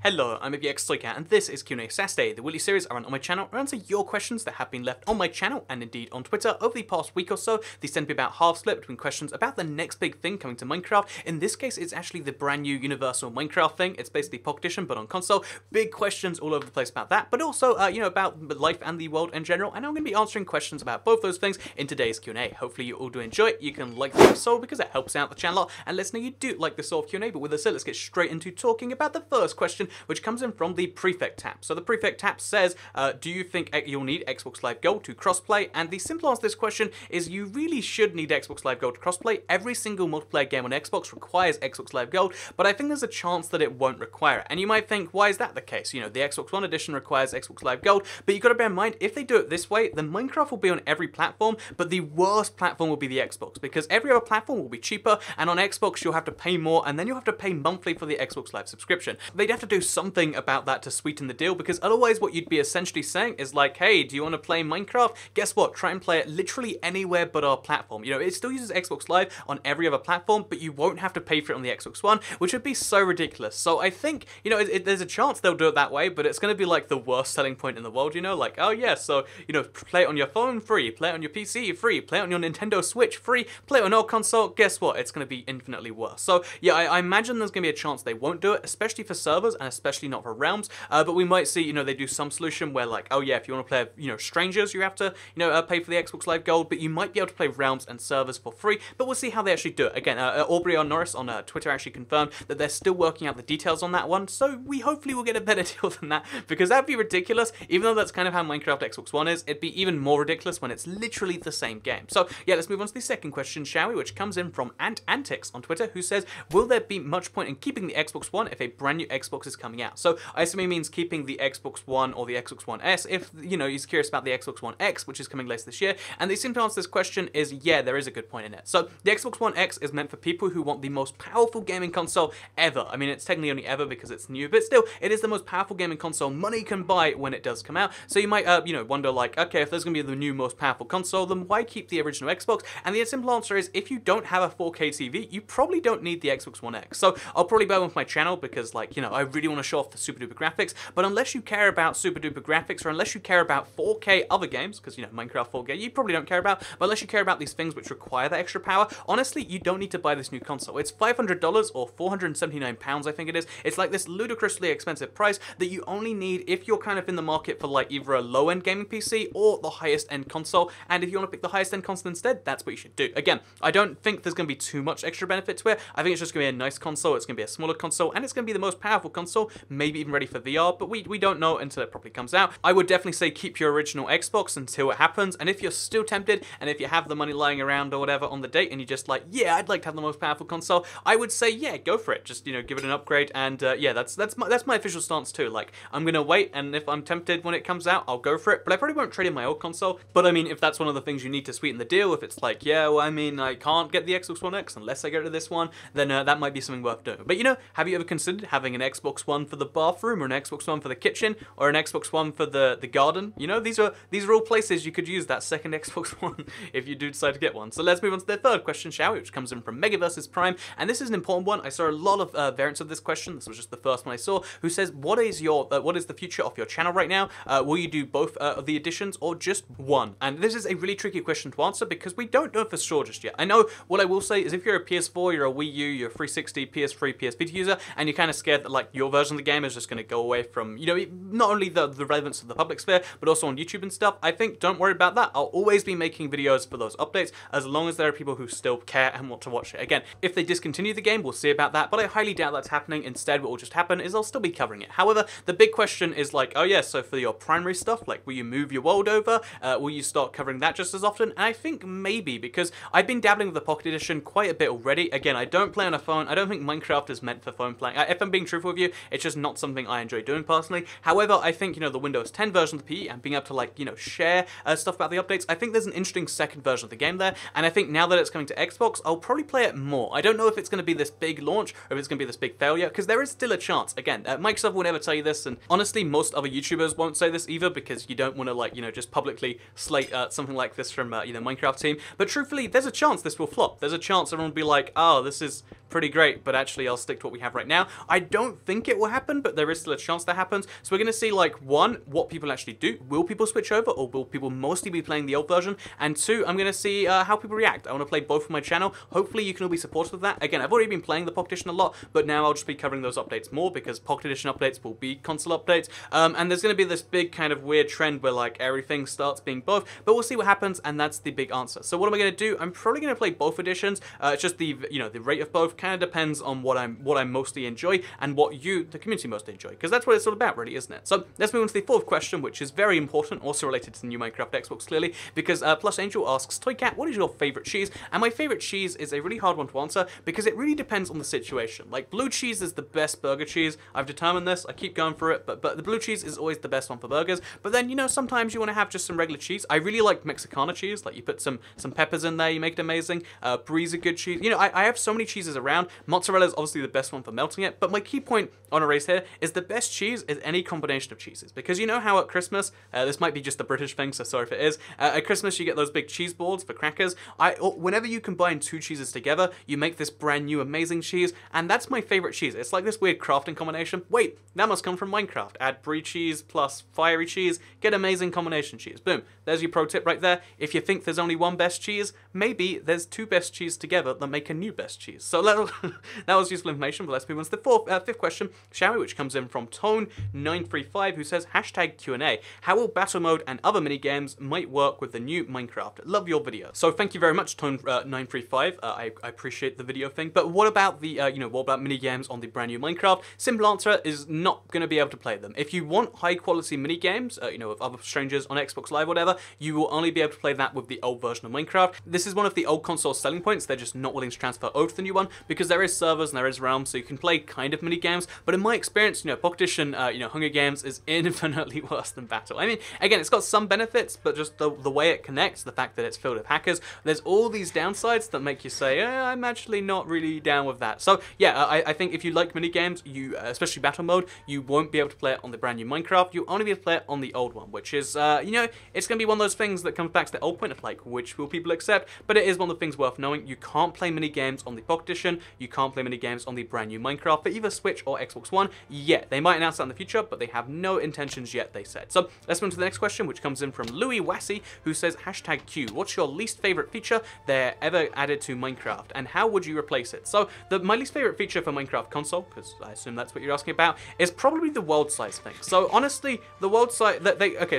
Hello, I'm McDonalds, and this is QnA Saturday, the weekly series I run on my channel to answer your questions that have been left on my channel and indeed on Twitter over the past week or so. These tend to be about half split between questions about the next big thing coming to Minecraft. In this case, it's actually the brand new universal Minecraft thing. It's basically Pocket Edition, but on console. Big questions all over the place about that, but also, about life and the world in general. And I'm going to be answering questions about both those things in today's Q&A. Hopefully you all do enjoy it. You can like the episode because it helps out the channel a lot, and let us know you do like this sort of Q&A. But with that said, let's get straight into talking about the first question, which comes in from the Prefect tab. So the Prefect tab says, do you think you'll need Xbox Live Gold to crossplay? And the simple answer to this question is you really should need Xbox Live Gold to crossplay. Every single multiplayer game on Xbox requires Xbox Live Gold, but I think there's a chance that it won't require it. And you might think, why is that the case? You know, the Xbox One edition requires Xbox Live Gold, but you've got to bear in mind, if they do it this way, then Minecraft will be on every platform, but the worst platform will be the Xbox, because every other platform will be cheaper, and on Xbox you'll have to pay more, and then you'll have to pay monthly for the Xbox Live subscription. They'd have to do something about that to sweeten the deal, because otherwise what you'd be essentially saying is like, hey, do you want to play Minecraft? Guess what? Try and play it literally anywhere but our platform. You know, it still uses Xbox Live on every other platform, but you won't have to pay for it on the Xbox One, which would be so ridiculous. So I think, you know, there's a chance they'll do it that way, but it's going to be like the worst selling point in the world, you know? Like, oh yeah, so, you know, play it on your phone, free. Play it on your PC, free. Play it on your Nintendo Switch, free. Play it on our console, guess what? It's going to be infinitely worse. So yeah, I imagine there's going to be a chance they won't do it, especially for servers and especially not for realms. But we might see, you know, they do some solution where like, oh yeah, if you want to play, you know, strangers, you have to, you know, pay for the Xbox Live Gold, but you might be able to play realms and servers for free. But we'll see how they actually do it. Again, Aubrey or Norris on Twitter actually confirmed that they're still working out the details on that one. So we hopefully will get a better deal than that, because that'd be ridiculous. Even though that's kind of how Minecraft Xbox One is, it'd be even more ridiculous when it's literally the same game. So yeah, let's move on to the second question, shall we? Which comes in from Antics on Twitter, who says, will there be much point in keeping the Xbox One if a brand new Xbox is coming out? So I assume he means keeping the Xbox One or the Xbox One S if, you know, he's curious about the Xbox One X, which is coming later this year. And the simple answer to this question is, yeah, there is a good point in it. So the Xbox One X is meant for people who want the most powerful gaming console ever. I mean, it's technically only ever because it's new, but still, it is the most powerful gaming console money can buy when it does come out. So you might, you know, wonder like, okay, if there's going to be the new most powerful console, then why keep the original Xbox? And the simple answer is, if you don't have a 4K TV, you probably don't need the Xbox One X. So I'll probably buy one for my channel because, like, you know, I really want to show off the super duper graphics, but unless you care about super duper graphics, or unless you care about 4K other games, because, you know, Minecraft 4K you probably don't care about, but unless you care about these things which require that extra power, honestly, you don't need to buy this new console. It's $500 or £479, I think it is. It's like this ludicrously expensive price that you only need if you're kind of in the market for like either a low-end gaming PC or the highest-end console, and if you want to pick the highest-end console instead, that's what you should do. Again, I don't think there's going to be too much extra benefit to it. I think it's just going to be a nice console, it's going to be a smaller console, and it's going to be the most powerful console, maybe even ready for VR, but we don't know until it properly comes out. I would definitely say keep your original Xbox until it happens, and if you're still tempted, and if you have the money lying around or whatever on the date, and you're just like, yeah, I'd like to have the most powerful console, I would say, yeah, go for it. Just, you know, give it an upgrade, and yeah, that's my official stance too. Like, I'm going to wait, and if I'm tempted when it comes out, I'll go for it, but I probably won't trade in my old console. But I mean, if that's one of the things you need to sweeten the deal, if it's like, yeah, well, I mean, I can't get the Xbox One X unless I go to this one, then that might be something worth doing. But, you know, have you ever considered having an Xbox One for the bathroom, or an Xbox One for the kitchen, or an Xbox One for the garden? You know, these are all places you could use that second Xbox One if you do decide to get one. So let's move on to the third question, shall we? Which comes in from Mega vs Prime, and this is an important one. I saw a lot of variants of this question. This was just the first one I saw. Who says, what is the future of your channel right now? Will you do both of the editions or just one? And this is a really tricky question to answer because we don't know for sure just yet. I know what I will say is, if you're a PS4, you're a Wii U, you're a 360, PS3, PS Vita user, and you're kind of scared that like your version of the game is just going to go away from, you know, not only the relevance of the public sphere, but also on YouTube and stuff, I think don't worry about that. I'll always be making videos for those updates as long as there are people who still care and want to watch it. Again, if they discontinue the game, we'll see about that, but I highly doubt that's happening. Instead, what will just happen is I'll still be covering it. However, the big question is like, oh yeah, so for your primary stuff, like, will you move your world over? Will you start covering that just as often? And I think maybe, because I've been dabbling with the Pocket Edition quite a bit already. Again, I don't play on a phone. I don't think Minecraft is meant for phone playing. If I'm being truthful with you, it's just not something I enjoy doing personally. However, I think, you know, the Windows 10 version of the PE and being able to, like, you know, share stuff about the updates, I think there's an interesting second version of the game there, and I think now that it's coming to Xbox, I'll probably play it more. I don't know if it's going to be this big launch or if it's going to be this big failure, because there is still a chance. Again, Microsoft will never tell you this, and honestly, most other YouTubers won't say this either, because you don't want to, like, you know, just publicly slate something like this from, you know, Minecraft team. But truthfully, there's a chance this will flop. There's a chance everyone will be like, oh, this is pretty great, but actually I'll stick to what we have right now. I don't think it will happen, but there is still a chance that happens. So we're going to see, like, one, what people actually do. Will people switch over, or will people mostly be playing the old version? And two, I'm going to see how people react. I want to play both on my channel. Hopefully you can all be supportive of that. Again, I've already been playing the Pocket Edition a lot, but now I'll just be covering those updates more, because Pocket Edition updates will be console updates. And there's going to be this big kind of weird trend where, like, everything starts being both, but we'll see what happens, and that's the big answer. So what am I going to do? I'm probably going to play both editions. It's just the, you know, the rate of both kind of depends on what I mostly enjoy and what you, the community, mostly enjoy, because that's what it's all about, really, isn't it? So let's move on to the fourth question, which is very important, also related to the new Minecraft Xbox, clearly, because Plus Angel asks, Toycat, what is your favorite cheese? And my favorite cheese is a really hard one to answer, because it really depends on the situation. Like, blue cheese is the best burger cheese. I've determined this. I keep going for it, but the blue cheese is always the best one for burgers. But then, you know, sometimes you want to have just some regular cheese. I really like Mexicana cheese. Like, you put some peppers in there, you make it amazing. Brie is a good cheese. You know, I have so many cheeses around. Mozzarella is obviously the best one for melting it, but my key point on a race here is the best cheese is any combination of cheeses, because you know how at Christmas, this might be just a British thing, so sorry if it is, at Christmas you get those big cheese balls for crackers. Whenever you combine two cheeses together, you make this brand new amazing cheese, and that's my favorite cheese. It's like this weird crafting combination. Wait, that must come from Minecraft. Add brie cheese plus fiery cheese, get amazing combination cheese. Boom. There's your pro tip right there. If you think there's only one best cheese, maybe there's two best cheese together that make a new best cheese. So that was useful information, but let's move on to the fifth question, shall we, which comes in from Tone935, who says, #QnA, how will battle mode and other mini games might work with the new Minecraft? Love your video. So thank you very much, Tone935. I appreciate the video thing, but what about the, what about mini games on the brand new Minecraft? Simple answer is not going to be able to play them. If you want high quality mini games, with other strangers on Xbox Live, whatever, you will only be able to play that with the old version of Minecraft. This is one of the old console selling points. They're just not willing to transfer over to the new one, because there is servers and there is realms, so you can play kind of mini games. But in my experience, Pocket Edition, Hunger Games is infinitely worse than Battle. I mean, again, it's got some benefits, but just the way it connects, the fact that it's filled with hackers, there's all these downsides that make you say, I'm actually not really down with that. So yeah, I think if you like mini games, you especially battle mode, you won't be able to play it on the brand new Minecraft. You'll only be able to play it on the old one, which is, it's going to be one of those things that comes back to the old point of, like, which will people accept? But it is one of the things worth knowing. You can't play mini games on the Pocket Edition. You can't play mini games on the brand new Minecraft for either Switch or Xbox One yet. They might announce that in the future, but they have no intentions yet, they said. So let's move on to the next question, which comes in from Louis Wassy, who says, #Q, what's your least favorite feature they're ever added to Minecraft, and how would you replace it? So my least favorite feature for Minecraft console, because I assume that's what you're asking about, is probably the world size thing. So honestly, the world size,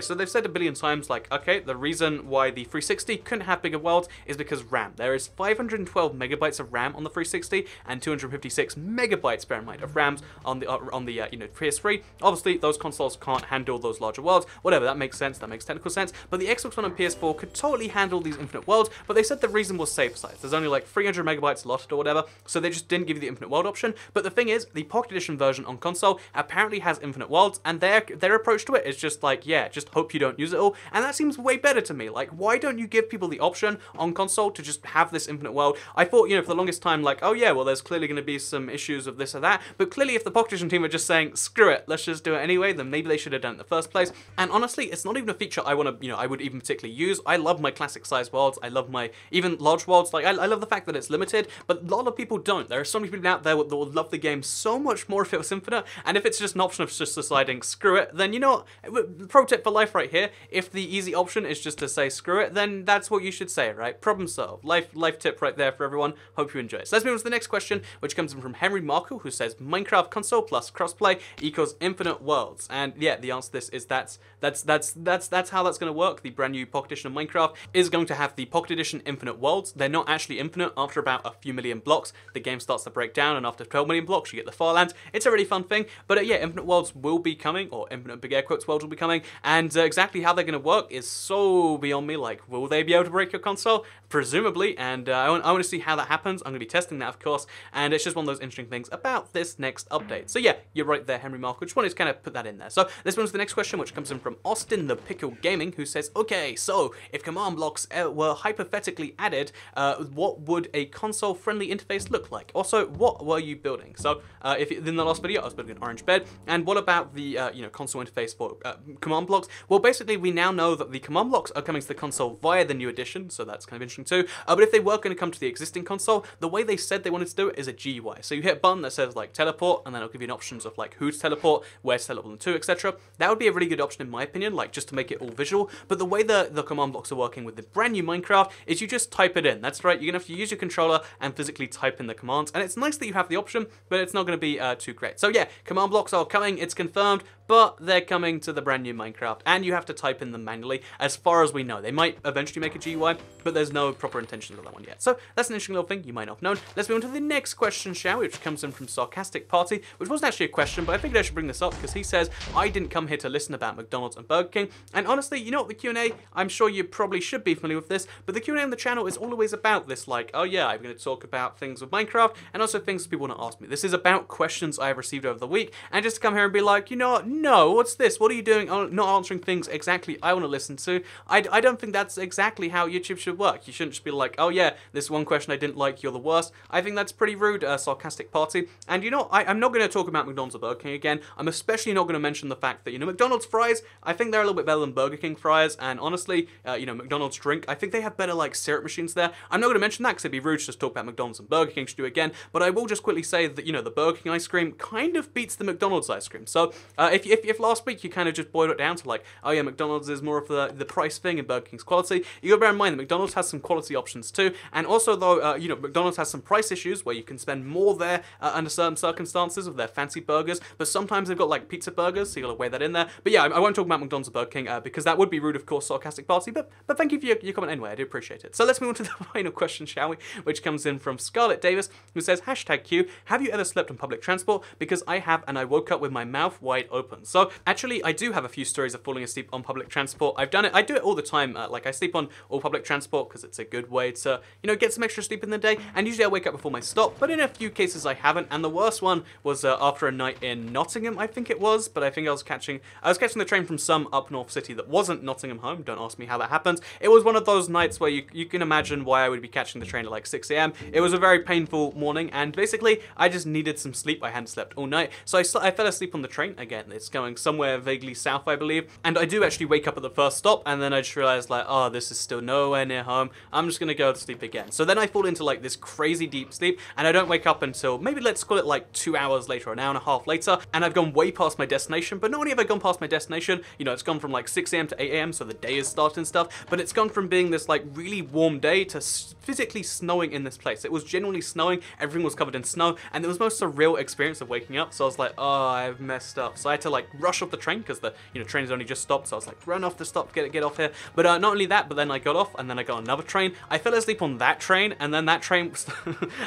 so they've said a billion times, like, okay, the reason why the 360 couldn't have bigger worlds is because RAM. There is 512 megabytes of RAM on the 360 and 256 megabytes, bear in mind, of RAMs on the PS3. Obviously, those consoles can't handle those larger worlds. Whatever, that makes sense. That makes technical sense. But the Xbox One and PS4 could totally handle these infinite worlds. But they said the reason was save size. There's only like 300 megabytes allotted or whatever, so they just didn't give you the infinite world option. But the thing is, the Pocket Edition version on console apparently has infinite worlds, and their approach to it is just like, yeah, just hope you don't use it all. And that seems way better to me. Like, why don't you give people the option on console to just have this infinite world? I thought, for the longest time, like, oh yeah, well, there's clearly going to be some issues of this or that. But clearly, if the Pocket Edition team are just saying, screw it, let's just do it anyway, then maybe they should have done it in the first place. And honestly, it's not even a feature I want to, I would even particularly use. I love my classic size worlds. I love my even large worlds. Like, I love the fact that it's limited, but a lot of people don't. There are so many people out there that would love the game so much more if it was infinite. And if it's just an option of just deciding screw it, then pro tip for life right here. If the easy option is just to say screw it, then that's what you should say, right? Problem solved. Life tip right there for everyone. Hope you enjoy it. So let's move on to the next question, which comes in from Henry Markle, who says Minecraft console plus crossplay equals infinite worlds. And yeah, the answer to this is that's how that's going to work. The brand new Pocket Edition of Minecraft is going to have the Pocket Edition infinite worlds. They're not actually infinite. After about a few million blocks, the game starts to break down, and after 12 million blocks, you get the Farlands. It's a really fun thing. But yeah, infinite worlds will be coming, or infinite big air quotes worlds will be coming. And exactly how they're going to work is so beyond me. Like, will they be able to break your console? Presumably. And I want to see how that happens. I'm going to be testing that, of course. And it's just one of those interesting things about this next update. So yeah, you're right there, Henry Markle. Just wanted to kind of put that in there. So this one's the next question, which comes in from Austin the Pickle Gaming, who says, okay, so if command blocks were hypothetically added, what would a console-friendly interface look like? Also, what were you building? So in the last video, I was building an orange bed. And what about the console interface for command blocks? Well, basically, we now know that the command blocks are coming to the console via the new edition, so that's kind of interesting too. But if they were going to come to the existing console, the way they said they wanted to do is a GUI. So you hit a button that says like teleport, and then it'll give you options of like who to teleport, where to teleport them to, etc. That would be a really good option in my opinion, like just to make it all visual. But the way the command blocks are working with the brand new Minecraft is you just type it in. That's right, you're gonna have to use your controller and physically type in the commands. And it's nice that you have the option, but it's not gonna be too great. So yeah, command blocks are coming, it's confirmed, but they're coming to the brand new Minecraft, and you have to type in them manually, as far as we know. They might eventually make a GUI, but there's no proper intentions of that one yet. So that's an interesting little thing you might not have known. Let's move on to the next question, shall we, which comes in from Sarcastic Party, which wasn't actually a question, but I figured I should bring this up because he says, I didn't come here to listen about McDonald's and Burger King. And honestly, you know what, the Q&A, I'm sure you probably should be familiar with this, but the Q&A on the channel is always about this, like, oh yeah, I'm going to talk about things with Minecraft, and also things people want to ask me. This is about questions I've received over the week, and just to come here and be like, you know what, no, what's this? What are you doing? Not answering things exactly I want to listen to. I don't think that's exactly how YouTube should work. You shouldn't just be like, oh yeah, this one question I didn't like, you're the worst. I think that's pretty rude, Sarcastic Party. And you know, I'm not going to talk about McDonald's or Burger King again. I'm especially not going to mention the fact that, you know, McDonald's fries, I think they're a little bit better than Burger King fries. And honestly, you know, McDonald's drink, I think they have better like syrup machines there. I'm not going to mention that because it'd be rude to just talk about McDonald's and Burger King to do again. But I will just quickly say that, you know, the Burger King ice cream kind of beats the McDonald's ice cream. So if last week you kind of just boiled it down to like, oh yeah, McDonald's is more of the price thing and Burger King's quality, you gotta bear in mind that McDonald's has some quality options too. And also though, you know, McDonald's has some price issues where you can spend more there under certain circumstances with their fancy burgers, but sometimes they've got like pizza burgers, so you gotta weigh that in there. But yeah, I won't talk about McDonald's or Burger King because that would be rude, of course, Sarcastic Party, but thank you for your comment anyway, I do appreciate it. So let's move on to the final question, shall we, which comes in from Scarlett Davis, who says, #Q, have you ever slept on public transport? Because I have, and I woke up with my mouth wide open. So actually, I do have a few stories of falling asleep on public transport. I've done it, I do it all the time. Like I sleep on all public transport because it's a good way to, you know, get some extra sleep in the day. And usually I wake up before my stop, but in a few cases I haven't. And the worst one was after a night in Nottingham, I think it was. But I think I was catching the train from some up north city that wasn't Nottingham home. Don't ask me how that happens. It was one of those nights where you can imagine why I would be catching the train at like 6 AM. It was a very painful morning, and basically I just needed some sleep. I hadn't slept all night, so I fell asleep on the train. Again, it's going somewhere vaguely south, I believe. And I do actually wake up at the first stop, and then I just realized like, oh, this is still nowhere near home. I'm just gonna go to sleep again. So then I fall into like this crazy deep sleep, and I don't wake up until maybe, let's call it like 2 hours later, an hour and a half later, and I've gone way past my destination. But not only have I gone past my destination, you know, it's gone from like 6 AM to 8 AM, so the day is starting and stuff, but it's gone from being this like really warm day to physically snowing in this place. It was genuinely snowing, everything was covered in snow, and it was the most surreal experience of waking up. So I was like, oh, I've messed up. So I had to like rush off the train because the, you know, train has only just stopped. So I was like, run off the stop, get off here. But not only that, but then I got off, and then I got another train. I fell asleep on that train, and then that train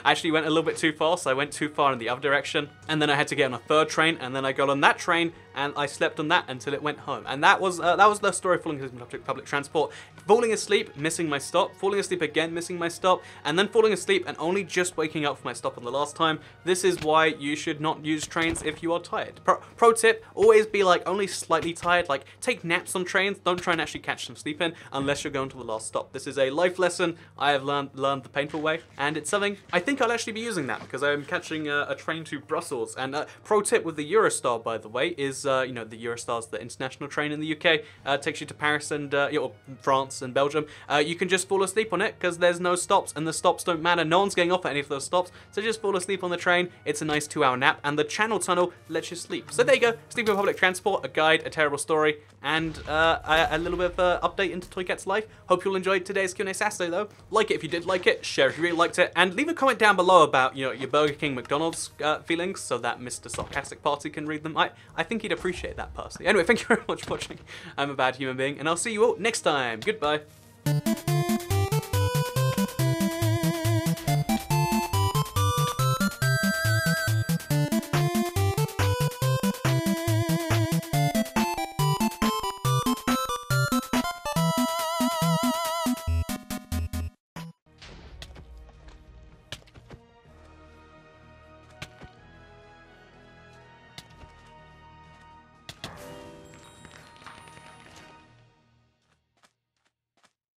actually went a little bit too fast. So I went too far in the other direction, and then I had to get on a third train, and then I got on that train, and I slept on that until it went home. And that was the story of falling asleep on public transport. Falling asleep, missing my stop, falling asleep again, missing my stop, and then falling asleep and only just waking up for my stop on the last time. This is why you should not use trains if you are tired. Pro tip, always be like only slightly tired, like take naps on trains, don't try and actually catch some sleep in unless you're going to the last stop. This is a life lesson I have learned the painful way, and it's something I think I'll actually be using that because I'm catching a train to Brussels. And pro tip with the Eurostar, by the way, is you know, the Eurostar's the international train in the UK, takes you to Paris and or France and Belgium. You can just fall asleep on it because there's no stops, and the stops don't matter. No one's getting off at any of those stops, so just fall asleep on the train. It's a nice 2-hour nap, and the Channel Tunnel lets you sleep. So there you go, sleeping on public transport, a guide, a terrible story, and a little bit of update into Toy Cat's life. Hope you'll enjoy today's Q&A Saturday though. Like it if you did like it, share if you really liked it, and leave a comment down below about, you know, your Burger King, McDonald's feelings, so that Mr. Sarcastic Party can read them. I think he'd appreciate that personally. Anyway, thank you very much for watching. I'm a bad human being, and I'll see you all next time. Goodbye.